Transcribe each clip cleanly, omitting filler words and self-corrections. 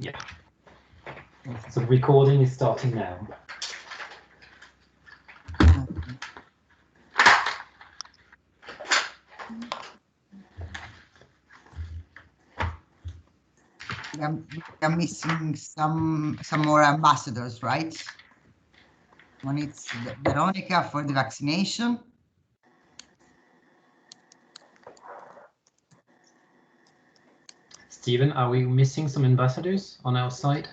Yeah. So the recording is starting now. I'm missing some more ambassadors, right? One it's Veronica for the vaccination. Stephen, are we missing some ambassadors on our side?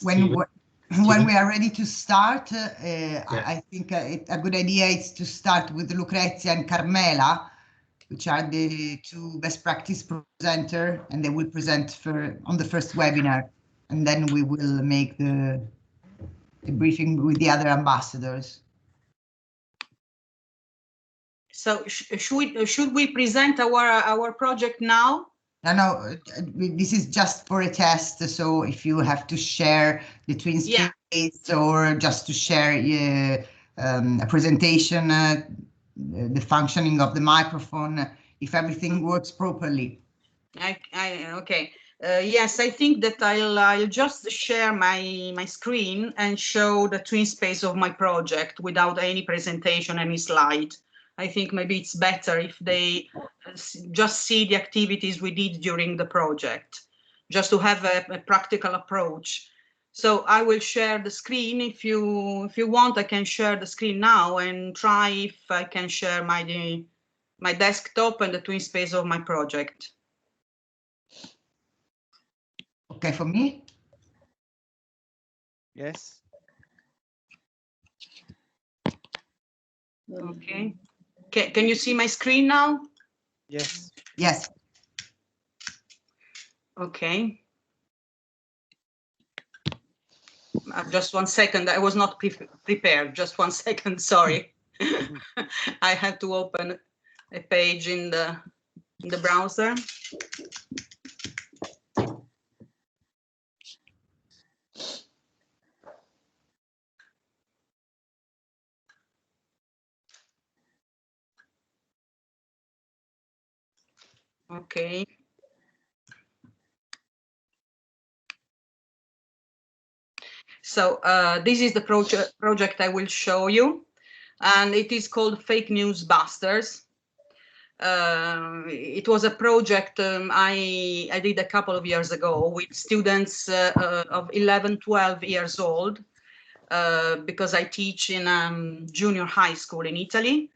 When we are ready to start, I think a good idea is to start with Lucrezia and Carmela, which are the two best practice presenters, and they will present on the first webinar, and then we will make the briefing with the other ambassadors. So should we present our project now? No, this is just for a test. So if you have to share the twin space or just to share a presentation, the functioning of the microphone, if everything works properly. Okay. Yes, I think that I'll just share my screen and show the twin space of my project without any presentation, any slide. I think maybe it's better if they just see the activities we did during the project, just to have a practical approach. So I will share the screen. If you want, I can share the screen now and try if I can share my desktop and the twin space of my project. Okay for me? Yes. Okay. Can you see my screen now? Yes. Yes. Okay. Just 1 second. I was not prepared. Just 1 second. Sorry. I have to open a page in the browser. Okay. So this is the project I will show you, and it is called Fake News Busters. It was a project I did a couple of years ago with students of 11, 12 years old, because I teach in junior high school in Italy.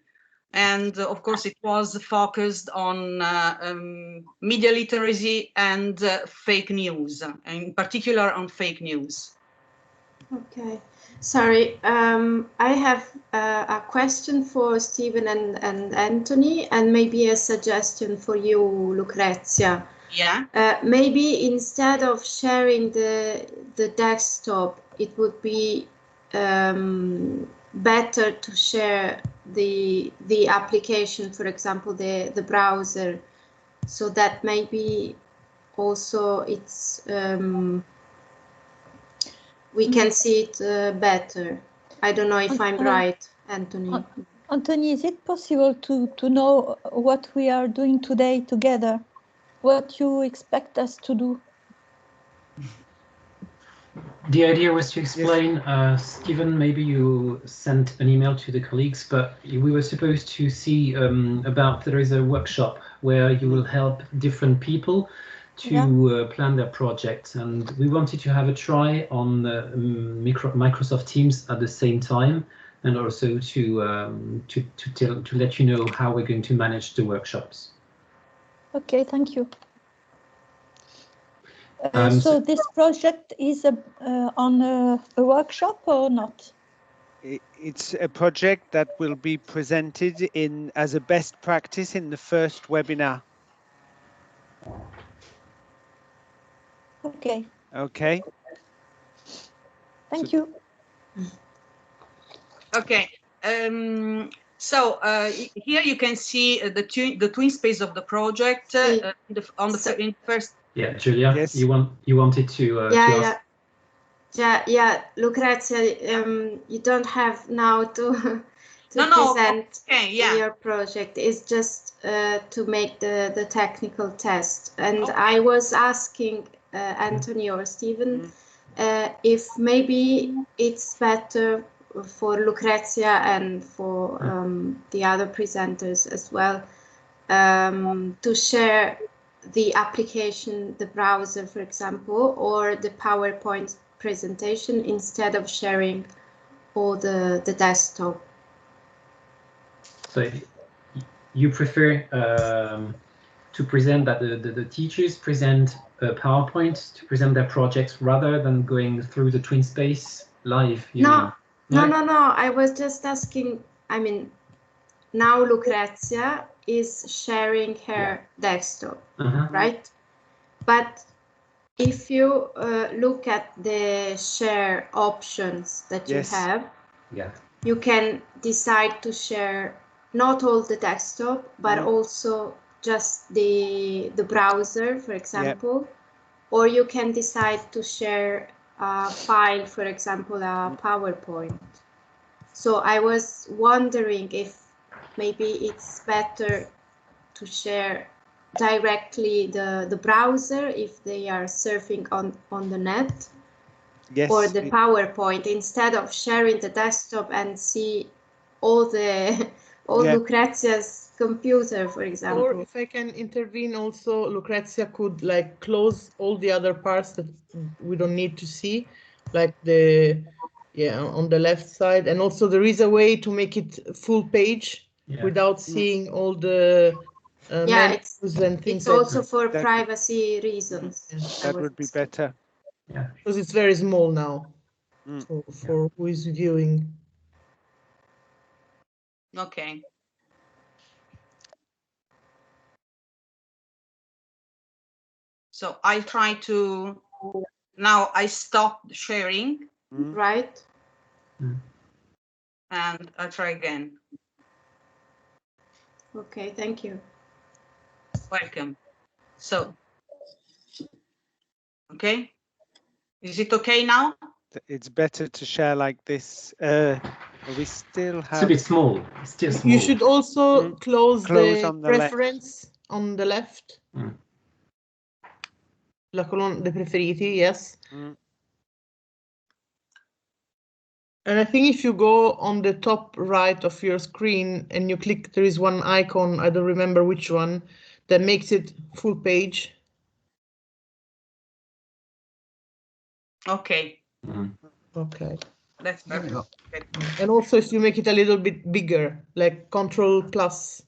And of course, it was focused on media literacy and fake news, in particular on fake news. Okay, sorry. I have a question for Stephen and Anthony, and maybe a suggestion for you, Lucrezia. Yeah. Maybe instead of sharing the desktop, it would be better to share the application, for example, the browser, so that maybe also it's we can see it better. I don't know if I'm right, Anthony. Anthony, is it possible to know what we are doing today together? What you expect us to do? The idea was to explain, Stephen, maybe you sent an email to the colleagues, but we were supposed to see there is a workshop where you will help different people to plan their projects, and we wanted to have a try on Microsoft Teams at the same time, and also to let you know how we're going to manage the workshops. Okay, thank you. So this project is on a workshop or not? It's a project that will be presented as a best practice in the first webinar. Okay. Okay. Thank you. Okay. So here you can see the twin space of the project in first. Yeah, Julia, yes. you wanted to ask. Yeah, Lucrezia, you don't have now to present your project. It's just to make the technical test. And I was asking Anthony or Stephen if maybe it's better for Lucrezia and for the other presenters as well to share the application, the browser, for example, or the PowerPoint presentation instead of sharing all the desktop. So you prefer to present that the teachers present PowerPoint to present their projects rather than going through the twin space live? No. I was just asking, I mean, now Lucrezia is sharing her desktop, right? But if you look at the share options that you have, you can decide to share not all the desktop, but also just the browser, for example, or you can decide to share a file, for example, a PowerPoint. So I was wondering if maybe it's better to share directly the browser if they are surfing on the net, or the PowerPoint instead of sharing the desktop and see all Lucrezia's computer, for example. Or if I can intervene also, Lucrezia could like close all the other parts that we don't need to see, like on the left side. And also there is a way to make it full page without seeing all the menus and things. It's also for privacy reasons. That would be better. Yeah, because it's very small now for who is viewing. Okay. So I try to, now I stop sharing. Right. And I'll try again. Okay, thank you. Welcome. So, okay. Is it okay now? It's better to share like this. We still have. It's a bit small. It's still small. You should also close the on the preference on the left. La colonna dei preferiti, yes. And I think if you go on the top right of your screen and you click, there is one icon, I don't remember which one, that makes it full page. Okay. Okay. That's perfect. And also if you make it a little bit bigger, like Control plus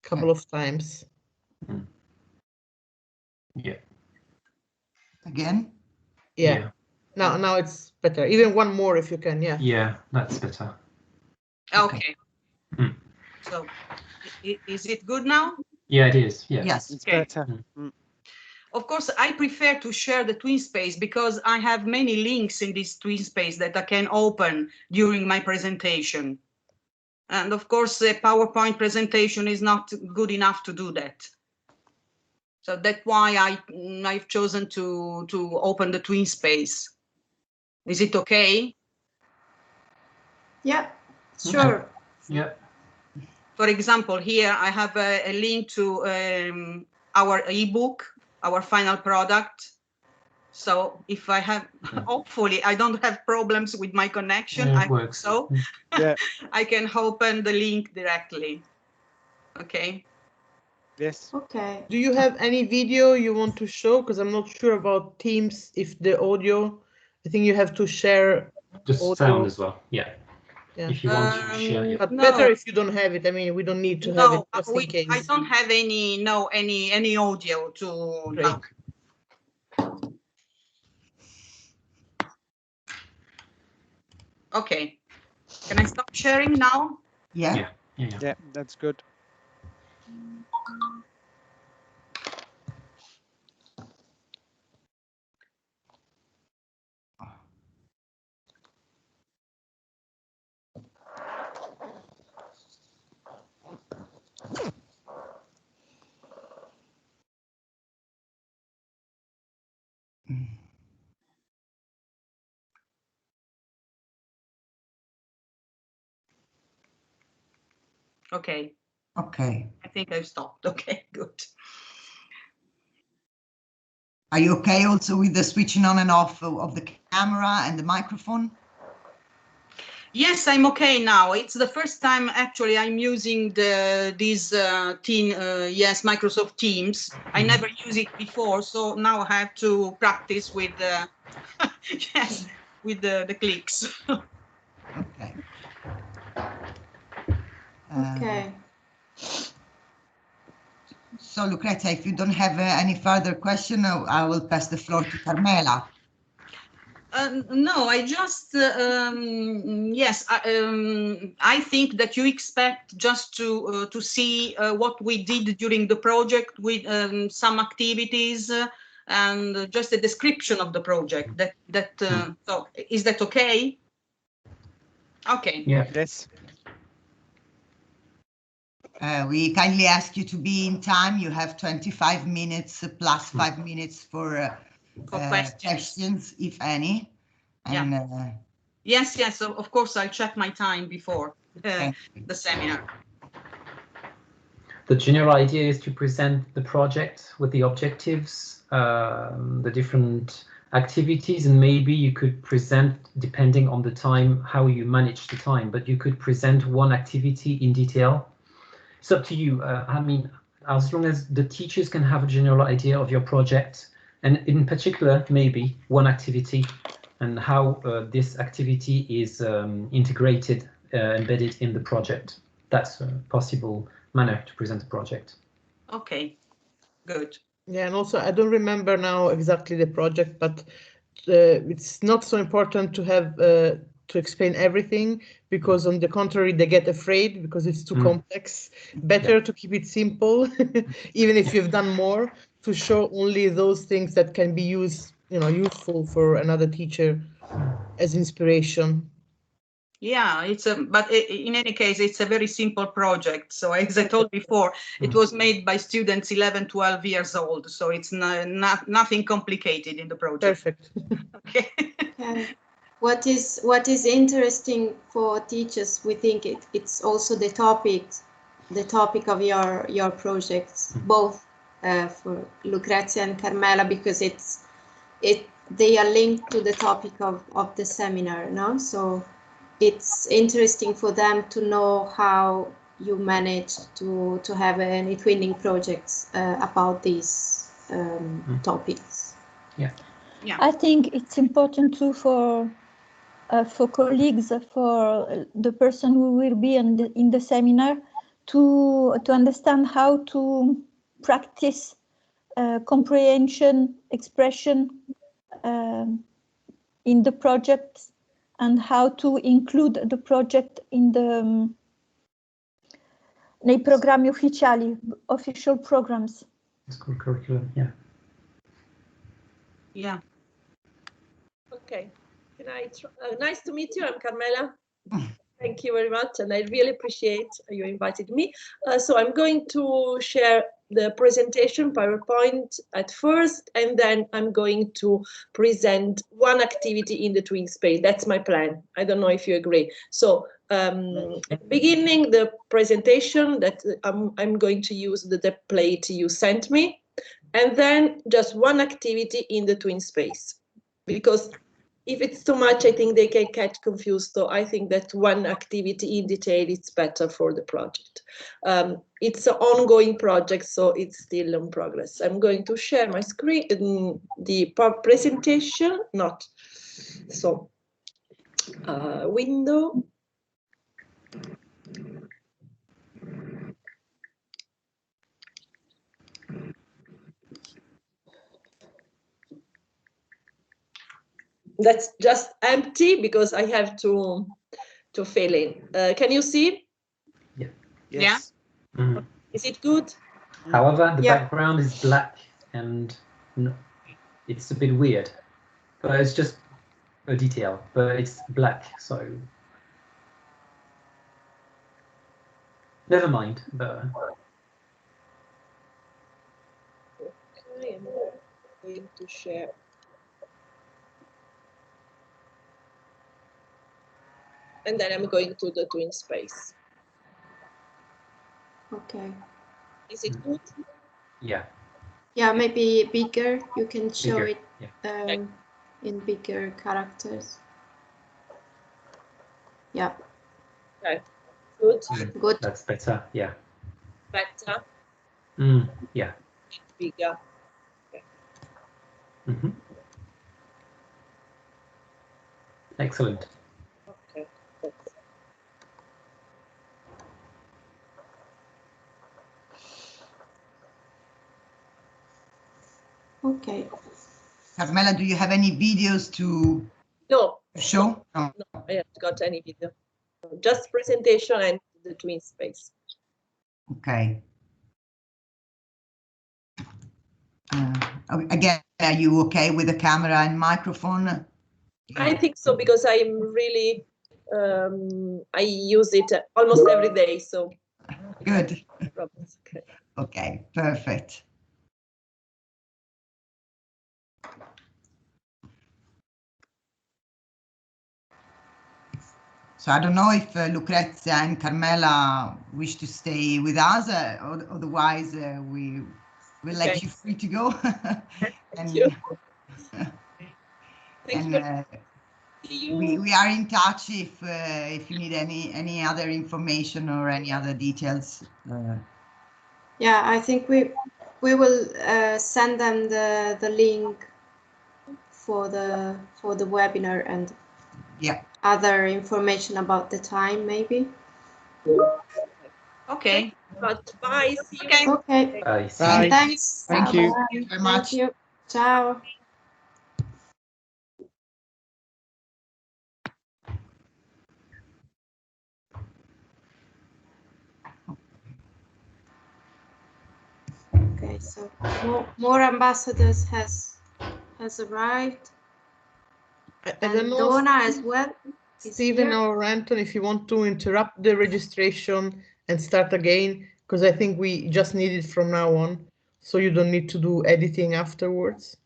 a couple of times. Yeah. Again? Yeah. Now it's better. Even one more if you can, yeah. Yeah, that's better. Okay. So, is it good now? Yeah, it is. Yeah. Yes. It's better. Of course, I prefer to share the twin space because I have many links in this twin space that I can open during my presentation. And of course, the PowerPoint presentation is not good enough to do that. So that's why I've chosen to open the twin space. Is it okay? Yeah, sure. Yeah. For example, here I have a link to our ebook, our final product. So if I have, hopefully I don't have problems with my connection. Yeah, it works. So I can open the link directly. Okay. Yes. Okay. Do you have any video you want to show? Because I'm not sure about Teams if the audio, I think you have to share Just audio. sound as well. Yeah. If you want to share your... But better if you don't have it. I mean, we don't need to have it just in case. I don't have any audio to now. Okay. Can I stop sharing now? Yeah. Yeah, that's good. Okay. Okay. I think I've stopped. Okay, good. Are you okay also with the switching on and off of the camera and the microphone? Yes, I'm okay now. It's the first time actually I'm using Microsoft Teams. I never used it before, so now I have to practice with yes, with the clicks. Okay. Okay. So Lucrezia, if you don't have any further question, I will pass the floor to Carmela. No, I just, yes, I think that you expect just to see what we did during the project with some activities and just a description of the project. So is that okay? Okay. Yeah. Yes. We kindly ask you to be in time. You have 25 minutes plus 5 minutes for questions, if any. And, yeah. Yes, of course, I'll check my time before the seminar. The general idea is to present the project with the objectives, the different activities, and maybe you could present, depending on the time, how you manage the time, but you could present one activity in detail. It's up to you. I mean, as long as the teachers can have a general idea of your project, and in particular, maybe one activity and how this activity is integrated, embedded in the project. That's a possible manner to present a project. Okay, good. Yeah, and also I don't remember now exactly the project, but it's not so important to have to explain everything, because on the contrary, they get afraid because it's too complex. Better to keep it simple, even if you've done more, to show only those things that can be useful for another teacher as inspiration. Yeah, but in any case, it's a very simple project. So as I told before, it was made by students 11, 12 years old. So it's nothing complicated in the project. Perfect. Okay. And what is interesting for teachers, we think it's also the topic of your projects, both for Lucrezia and Carmela, because they are linked to the topic of the seminar, no? So it's interesting for them to know how you managed to have any twinning projects about these topics. Yeah. Yeah. I think it's important too for colleagues, for the person who will be in the seminar, to understand how to practice comprehension, expression in the project, and how to include the project in nei programmi ufficiali, official programs. School curriculum, yeah. Yeah. Okay. Nice to meet you. I'm Carmela. Thank you very much, and I really appreciate you invited me. So I'm going to share the presentation, PowerPoint at first, and then I'm going to present one activity in the twin space. That's my plan. I don't know if you agree. So at the beginning, the presentation that I'm going to use the template you sent me, and then just one activity in the twin space, because if it's too much, I think they can get confused. So I think that one activity in detail is better for the project. It's an ongoing project, so it's still in progress. I'm going to share my screen, the presentation, not so window. That's just empty because I have to to fill in. Can you see? Yeah. Yes. Yeah. Mm. Is it good? However, the background is black and it's a bit weird, but it's just a detail, but it's black, so never mind. But okay, I'm going to share. And then I'm going to the twin space. Okay. Is it good? Yeah. Yeah, maybe bigger. You can show Bigger, it yeah. in bigger characters. Yeah. Okay. Good. Good. That's better. Yeah. Better. Yeah. Bigger. Okay. Mm-hmm. Excellent. Okay. Okay. Carmela, do you have any videos to show? No, I haven't got any video. Just presentation and the twin space. Okay. Again, are you okay with the camera and microphone? I think so, because I'm really, I use it almost every day, so. Good. Okay. Okay, perfect. So I don't know if Lucrezia and Carmela wish to stay with us, otherwise we will let you free to go. Thank you. We are in touch if you need any other information or any other details. Yeah, I think we will send them the link for the webinar and other information about the time, maybe. Okay. But bye. See you. Okay. Bye. And thanks. Thank you. Thank you very much. Thank you. Ciao. Okay, so more ambassadors has arrived. I don't know, Donna as well. Stephen or Anton, if you want to interrupt the registration and start again, because I think we just need it from now on, so you don't need to do editing afterwards.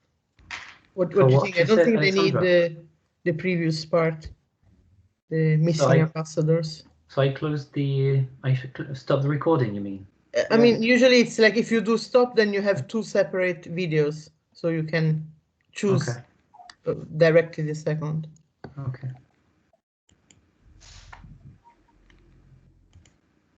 What do you think? I don't think they need the previous part, the missing ambassadors. So I closed I should stop the recording, you mean? I mean, usually it's like if you do stop, then you have two separate videos, so you can choose directly the second. Okay.